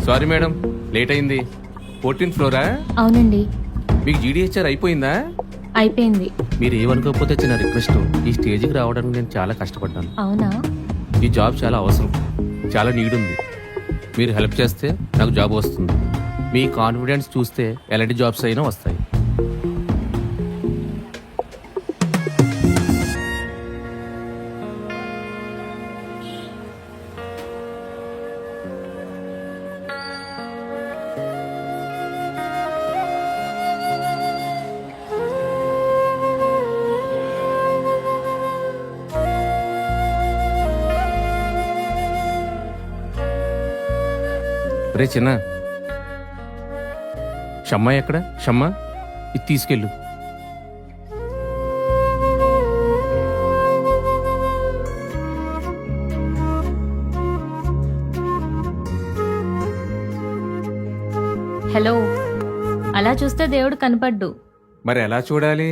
Sorry madam, late అయింది. 14th flora? అవునండి, మీకు జీడీహెచ్ఆర్ అయిపోయిందా? అయిపోయింది. మీరు ఏమనుకోకపోతే చిన్న రిక్వెస్ట్, ఈ స్టేజ్కి రావడానికి నేను చాలా కష్టపడ్డాను. అవునా? ఈ జాబ్ చాలా అవసరం, చాలా నీడ్ ఉంది. మీరు హెల్ప్ చేస్తే నాకు జాబ్ వస్తుంది. మీ కాన్ఫిడెన్స్ చూస్తే ఎలాంటి జాబ్స్ అయినా వస్తాయి. రే చిన్న, షమ్మా ఎక్కడ? షమ్మా, ఇది తీసుకెళ్ళు. హలో, అలా చూస్తే దేవుడు కనపడ్డు. మరి ఎలా చూడాలి?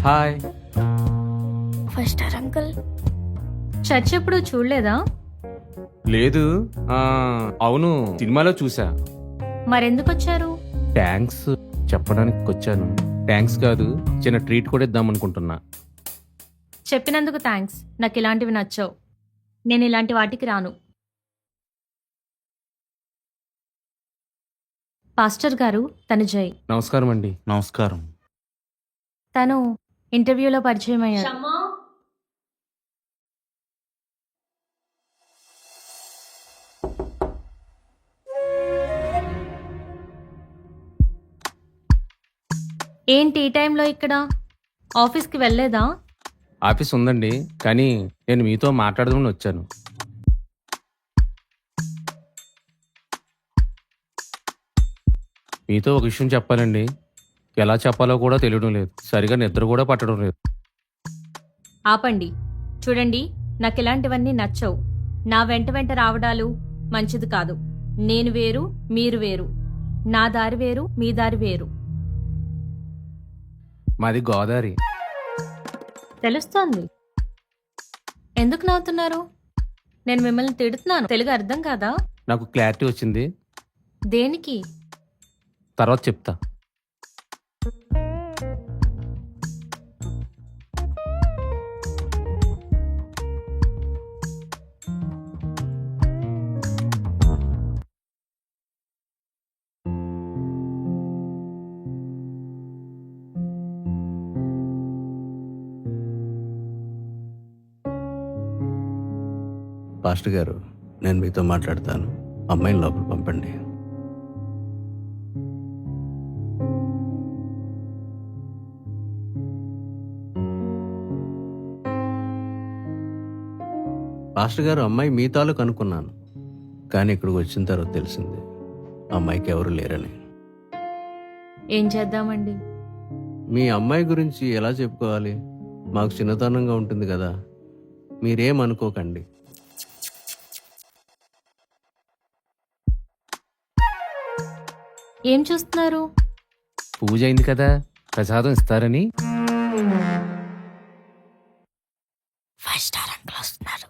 హాయ్. 5 star uncle. చర్చ్ ఎప్పుడు చూడలేదా? లేదు. అవును, సినిమాలో చూసా. మరెందుకు వచ్చారు? థ్యాంక్స్ చెప్పడానికి వచ్చాను. థ్యాంక్స్ కాదు, చిన్న ట్రీట్ కూడా ఇద్దాం అనుకుంటున్నా. చెప్పినందుకు థ్యాంక్స్. నాకు ఇలాంటివి నచ్చవు. నేను ఇలాంటి వాటికి రాను. పాస్టర్ గారు, తను జై. నమస్కారం అండి. నమస్కారం. తను ఇంటర్వ్యూలో పరిచయం అయ్యాడు. ఏంటి ఈ టైంలో ఇక్కడ? ఆఫీస్కి వెళ్ళలేదా? ఆఫీస్ ఉందండి, కానీ నేను మీతో మాట్లాడదామని వచ్చాను. మీతో ఒక విషయం చెప్పాలండి. ఎలా చెప్పాలో కూడా తెలియడం లేదు, సరిగా నిద్ర కూడా పట్టడం లేదు. ఆపండి. చూడండి, నాకు ఇలాంటివన్నీ నచ్చవు. నా వెంట వెంట రావడాలు మంచిది కాదు. నేను వేరు, మీరు వేరు. నా దారి వేరు, మీ దారి వేరు. మాది గోదావరి. తెలుస్తోంది. ఎందుకు నవ్వుతున్నారు? నేను మిమ్మల్ని తిడుతున్నాను. తెలుగు అర్థం కాదా? నాకు క్లారిటీ వచ్చింది. దేనికి? తర్వాత చెప్తా. పాస్టర్ గారు, నేను మీతో మాట్లాడతాను. అమ్మాయిని లోపల పంపండి. పాస్టర్ గారు, అమ్మాయి మీ తాలూకు అనుకున్నాను, కానీ ఇక్కడికి వచ్చిన తర్వాత తెలిసింది అమ్మాయికి ఎవరు లేరని. ఏం చేద్దామండి? మీ అమ్మాయి గురించి ఎలా చెప్పుకోవాలి? మాకు చిన్నతనంగా ఉంటుంది కదా, మీరేమనుకోకండి. ఏం చూస్తున్నారు? పూజ అయింది కదా, ప్రసాదం ఇస్తారని. 5 స్టార్ అంకుల్ వస్తున్నారు.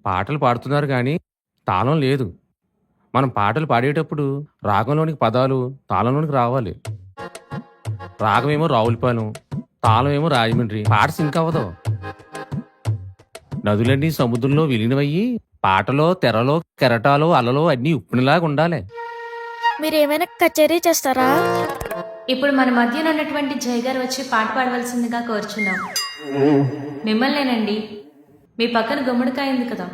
పాటలు పాడుతున్నారు కానీ తాళం లేదు. మనం పాటలు పాడేటప్పుడు రాగంలోనికి పదాలు తాళంలోనికి రావాలి. రాగమేమో రావులపాలెం, తాళం ఏమో రాజమండ్రి. పాట సింక్ అవ్వదు. నదులన్నీ సముద్రంలో విలీనమయ్యి పాటలో తెరలో కెరటాలో అలలో అన్నీ ఉప్పునిలాగా ఉండాలి. మీరేమైనా కచేరీ చేస్తారా? ఇప్పుడు మన మధ్యన ఉన్నటువంటి జై గారు వచ్చి పాట పాడవలసిందిగా కోరుచున్నాం. మిమ్మల్నేనండి. మీ పక్కన గుమ్మడికాయ ఉంది కదా.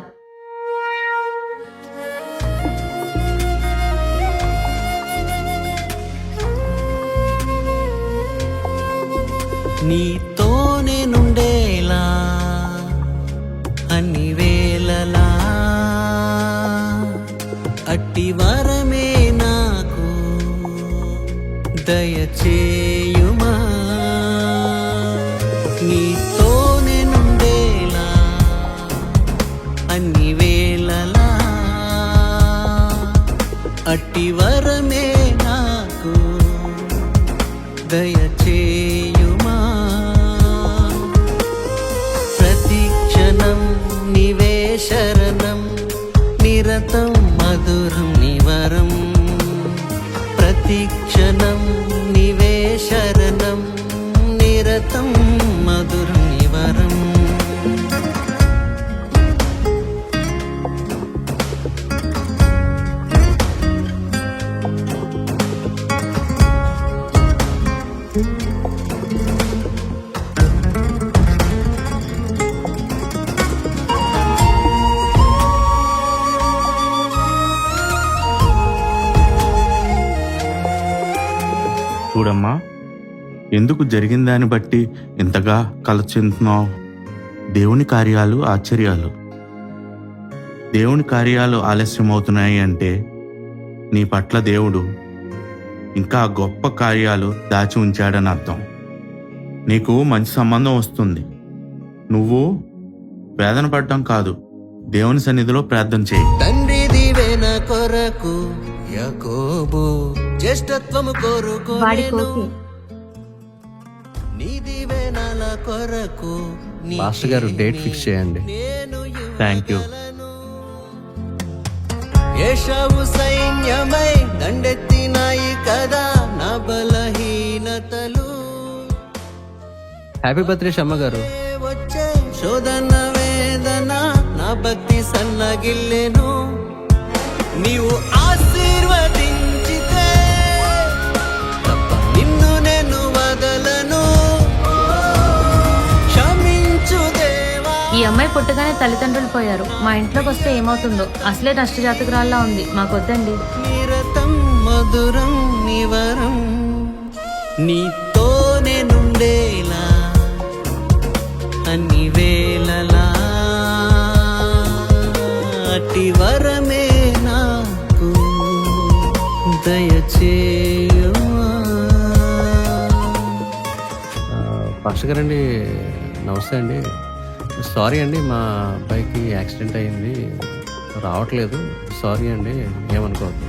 నీతోనే నుండేలా అన్ని వేళలా అట్టి వరమే నాకు దయచేయుమా. నీతోనే నుండేలా అన్ని వేళలా అట్టి వరమే నాకు దయచేయుమా. ప్రతి క్షణం నివే శరణం నిరతం మధురం నివరం ప్రతిక్షణం నివే శరణం నిరతం మధురం నివరం చూడమ్మా, ఎందుకు జరిగిన దాన్ని బట్టి ఇంతగా కల చెందుతున్నావు? దేవుని కార్యాలు ఆశ్చర్యాలు. దేవుని కార్యాలు ఆలస్యమవుతున్నాయి అంటే నీ పట్ల దేవుడు ఇంకా గొప్ప కార్యాలు దాచి ఉంచాడని అర్థం. నీకు మంచి సంబంధం వస్తుంది. నువ్వు వేదన పడటం కాదు, దేవుని సన్నిధిలో ప్రార్థన చేయి. తండ్రి దీవెన కొరకు యాకోబు జ్యేష్ఠత్వము వాడి కోరుకోనేను కోపి నీ దీవెనల కొరకు పాస్టర్ గారు డేట్ ఫిక్స్ చేయండి. నేను థ్యాంక్ యూ. ఏషావు సైన్యమై దండెత్తినాయి కదా నా బలహీనతలు హ్యాపీ బర్త్డే శమ్మ గారు. వచ్చే శోధన వేదన నా భక్తి సన్నగిల్లెను నీవు ఆశీర్వదించితే తప్ప నిన్ను నేను వదలను క్షమించు దేవా ఈ అమ్మాయి పుట్టగానే తల్లిదండ్రులు పోయారు. మా ఇంట్లోకి వస్తే ఏమవుతుందో? అసలే నష్టజాతకురాల్లా ఉంది. మాకొద్దండి. నిరతం మధురం నివరం నీతోనే నుండేలా అన్ని వేళలా అట్టి వరమే నాకు దయచేయుమా పాస్టర్ గారండి, నమస్తే అండి. సారీ అండి, మా అబ్బాయికి యాక్సిడెంట్ అయింది, రావట్లేదు. సారీ అండి, ఏమనుకోవద్దు.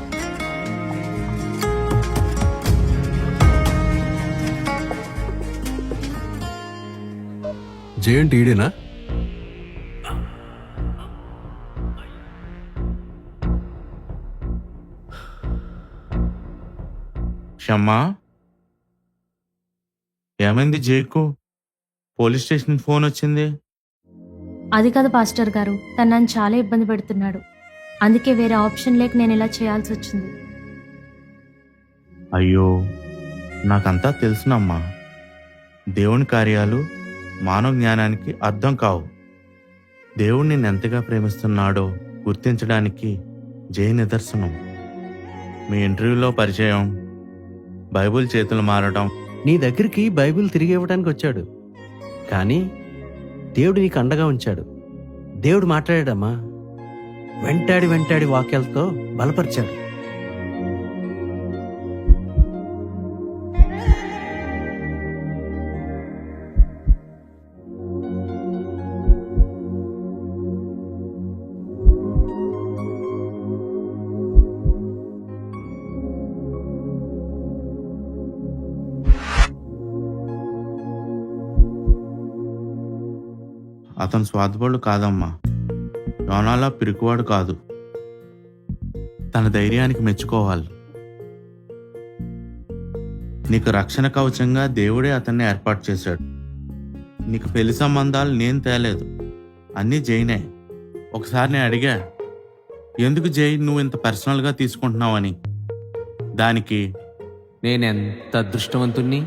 జేఎంటి ఈడేనా? షమ్మా, ఏమైంది జైకు? పోలీస్ స్టేషన్ ఫోన్ వచ్చింది. అది కాదు పాస్టర్ గారు, తను నన్ను చాలా ఇబ్బంది పెడుతున్నాడు. అందుకే వేరే ఆప్షన్ లేక నేను ఇలా చేయాల్సి వచ్చింది. అయ్యో, నాకంతా తెలుసునమ్మా. దేవుని కార్యాలు మానవ జ్ఞానానికి అర్థం కావు. దేవుడు నిన్ను ఎంతగా ప్రేమిస్తున్నాడో గుర్తించడానికి జై నిదర్శనం. మీ ఇంటర్వ్యూలో పరిచయం, బైబిల్ చేతులు మారడం. నీ దగ్గరికి బైబిల్ తిరిగి ఇవ్వడానికి వచ్చాడు, కానీ దేవుడు నీకు అండగా ఉంచాడు. దేవుడు మాట్లాడాడమ్మా, వెంటాడి వెంటాడి వాక్యాలతో బలపరిచాడు. అతను స్వార్థపరుడు కాదమ్మా, యోనాలా పిరికివాడు కాదు. తన ధైర్యానికి మెచ్చుకోవాలి. నీకు రక్షణ కవచంగా దేవుడే అతన్ని ఏర్పాటు చేశాడు. నీకు పెళ్లి సంబంధాలు నేను తేలేదు, అన్నీ జైనే. ఒకసారి నేను అడిగా, ఎందుకు జై నువ్వు ఇంత పర్సనల్గా తీసుకుంటున్నావని. దానికి నేనెంత అదృష్టవంతుణ్ణి,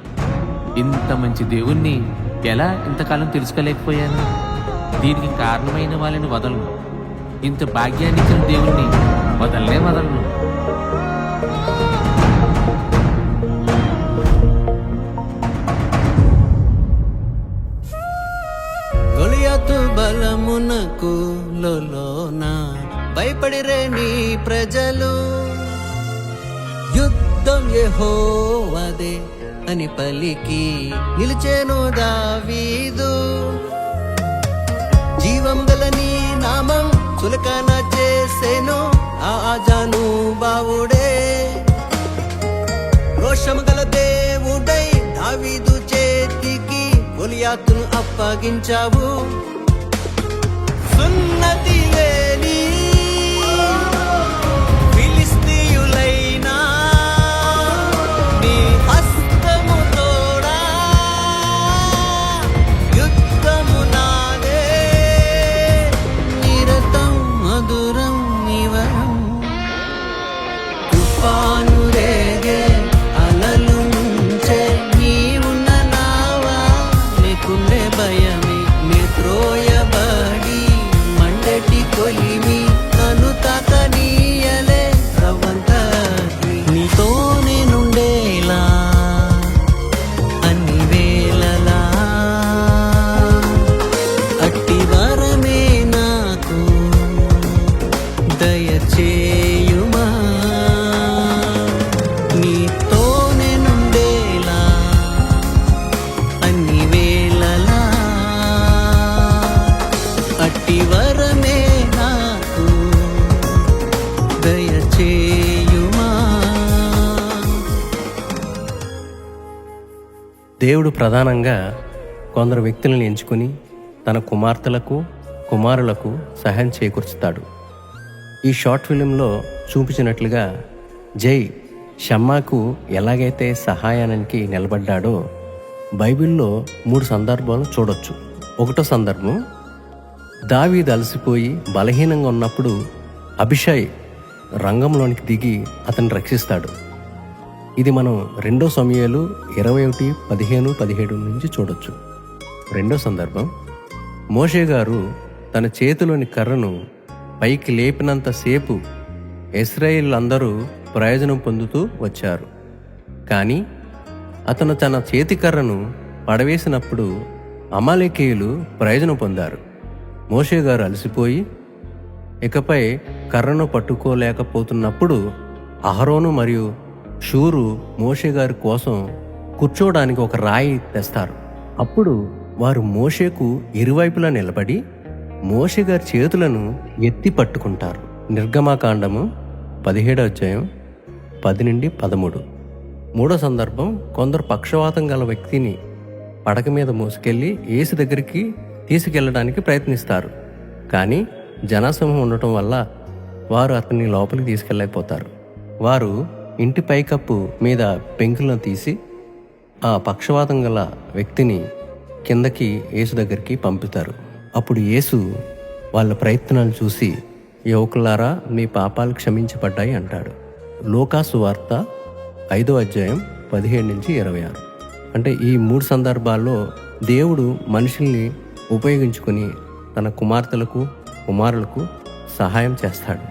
ఇంత మంచి దేవుణ్ణి ఎలా ఇంతకాలం తెలుసుకోలేకపోయాను? దీనికి కారణమైన వాళ్ళని వదలను. ఇంత భాగ్యాన్ని ఇచ్చిన దేవుణ్ణి వదలను. గొలియాతు బలమునకు లోన భయపడిరే నీ ప్రజలు యుద్ధం యెహోవాదే అని పలికి నిలిచేను దావీదు జీవం గల నీ నామం చులకన చేసేను ఆ ఆజాను బావుడే రోషము గల దేవుడై దావీదు చేతికి గొలియాతును అప్పగించావు సున్నతి లేని దయచేయుమా నీతోనే నుండేలా అన్ని వేళలా అట్టి వరమే నాకు దయచేయుమా. దేవుడు ప్రధానంగా కొందరు వ్యక్తులను ఎంచుకుని తన కుమార్తెలకు కుమారులకు సహాయం చేకూర్చుతాడు. ఈ షార్ట్ ఫిలింలో చూపించినట్లుగా జై షమ్మాకు ఎలాగైతే సహాయానికి నిలబడ్డాడో బైబిల్లో 3 సందర్భాలు చూడొచ్చు. ఒకటో సందర్భం, దావీదు అలసిపోయి బలహీనంగా ఉన్నప్పుడు అభిషై రంగంలోనికి దిగి అతన్ని రక్షిస్తాడు. ఇది మనం 2 సమూయేలు 21:15-17 నుంచి చూడొచ్చు. రెండో సందర్భం, మోషే గారు తన చేతిలోని కర్రను పైకి లేపినంతసేపు ఇశ్రాయేలీయులందరూ ప్రయోజనం పొందుతూ వచ్చారు. కానీ అతను తన చేతి కర్రను పడవేసినప్పుడు అమాలేకీయులు ప్రయోజనం పొందారు. మోషే గారు అలసిపోయి ఇకపై కర్రను పట్టుకోలేకపోతున్నప్పుడు అహరోను మరియు షూరు మోషే గారి కోసం కూర్చోవడానికి ఒక రాయి తెస్తారు. అప్పుడు వారు మోషేకు ఇరువైపులా నిలబడి మోషే గారి చేతులను ఎత్తి పట్టుకుంటారు. నిర్గమాకాండము 17:10-13. మూడో సందర్భం, కొందరు పక్షవాతం గల వ్యక్తిని పడక మీద మోసుకెళ్లి యేసు దగ్గరికి తీసుకెళ్లడానికి ప్రయత్నిస్తారు. కానీ జనసమూహం ఉండటం వల్ల వారు అతన్ని లోపలికి తీసుకెళ్ళలేకపోతారు. వారు ఇంటి పైకప్పు మీద పెంకులను తీసి ఆ పక్షవాతం గల వ్యక్తిని కిందకి యేసు దగ్గరికి పంపుతారు. అప్పుడు యేసు వాళ్ళ ప్రయత్నాలు చూసి, యువకులారా మీ పాపాలు క్షమించబడ్డాయి అంటాడు. లూకాసు వార్త 5:17-26. అంటే ఈ 3 సందర్భాల్లో దేవుడు మనుషుల్ని ఉపయోగించుకొని తన కుమార్తెలకు కుమారులకు సహాయం చేస్తాడు.